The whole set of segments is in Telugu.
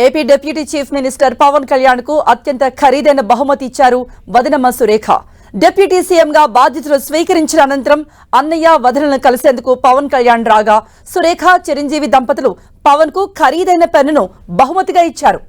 AP deputy chief minister Pawan Kalyan కు అత్యంత ఖరీదైన బహుమతి ఇచ్చారు వదినమ్మ సురేఖ. డిప్యూటీ సీఎంగా బాధ్యతలు స్వీకరించిన అనంతరం అన్నయ్య వదినలను కలిసేందుకు పవన్ కళ్యాణ్ రాగా సురేఖ చిరంజీవి దంపతులు పవన్ కు ఖరీదైన పెన్నును బహుమతిగా ఇచ్చారు.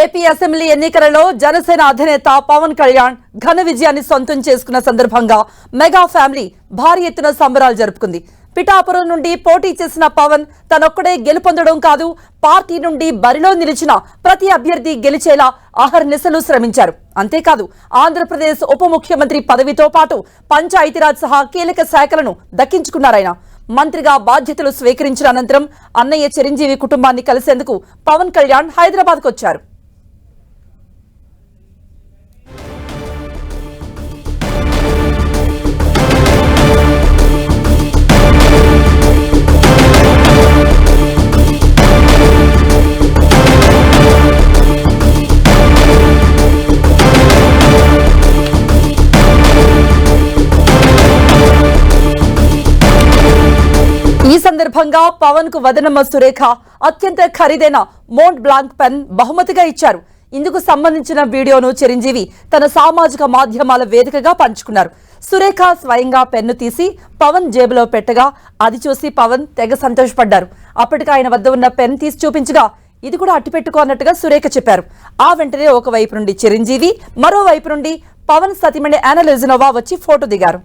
ఏపీ అసెంబ్లీ ఎన్నికలలో జనసేన అధినేత పవన్ కళ్యాణ్ ఘన విజయాన్ని సొంతం చేసుకున్న సందర్భంగా మెగా ఫ్యామిలీ భారీ ఎత్తున సంబరాలు జరుపుకుంది. పిఠాపురం నుండి పోటీ చేసిన పవన్ తనొక్కడే గెలుపొందడం కాదు, పార్టీ నుండి బరిలో నిలిచిన ప్రతి అభ్యర్థి గెలిచేలా అహర్నిశలు శ్రమించారు. అంతేకాదు ఆంధ్రప్రదేశ్ ఉప ముఖ్యమంత్రి పదవితో పాటు పంచాయతీరాజ్ సహా కీలక శాఖలను దక్కించుకున్నారాయన. మంత్రిగా బాధ్యతలు స్వీకరించిన అనంతరం అన్నయ్య చిరంజీవి కుటుంబాన్ని కలిసేందుకు పవన్ కళ్యాణ్ హైదరాబాద్కు వచ్చారు. ఈ సందర్భంగా పవన్ కు వదనమ్మ సురేఖ అత్యంత ఖరీదైన మోంట్ బ్లాంక్ పెన్ బహుమతిగా ఇచ్చారు. ఇందుకు సంబంధించిన వీడియోను చిరంజీవి తన సామాజిక మాధ్యమాల వేదికగా పంచుకున్నారు. సురేఖ స్వయంగా పెన్ను తీసి పవన్ జేబులో పెట్టగా అది చూసి పవన్ తెగ సంతోషపడ్డారు. అప్పటికి ఆయన వద్ద ఉన్న పెన్ తీసి చూపించగా ఇది కూడా అట్టిపెట్టుకో అన్నట్టుగా సురేఖ చెప్పారు. ఆ వెంటనే ఒకవైపు నుండి చిరంజీవి, మరోవైపు నుండి పవన్ సతీమణి యానలిజనోవా వచ్చి ఫోటో దిగారు.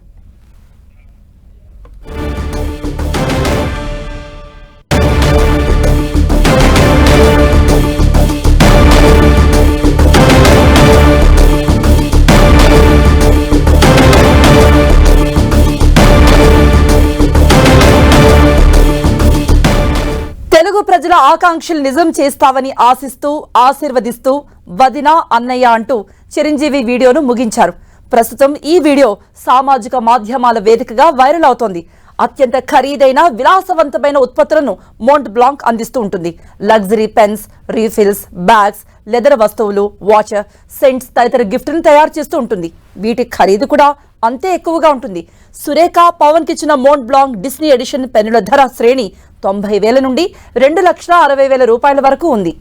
తెలుగు ప్రజల ఆకాంక్షలు నిజం చేస్తావని ఆశిస్తూ ఆశీర్వదిస్తూ వదిన అన్నయ్య అంటూ చిరంజీవి వీడియోను ముగించారు. ప్రస్తుతం ఈ వీడియో సామాజిక మాధ్యమాల వేదికగా వైరల్ అవుతోంది. అత్యంత ఖరీదైన విలాసవంతమైన ఉత్పత్తులను మోంట్ బ్లాంక్ అందిస్తూ ఉంటుంది. Luxury pens, refills, bags, leather వస్తువులు, వాచర్, సెంట్స్ తదితర గిఫ్ట్ను తయారు చేస్తూ ఉంటుంది. వీటి ఖరీదు కూడా అంతే ఎక్కువగా ఉంటుంది. సురేఖ పవన్ కిచ్చిన మోంట్ బ్లాంక్ డిస్నీ ఎడిషన్ పెన్నుల ధర శ్రేణి 90,000 నుండి 2,60,000 రూపాయల వరకు ఉంది.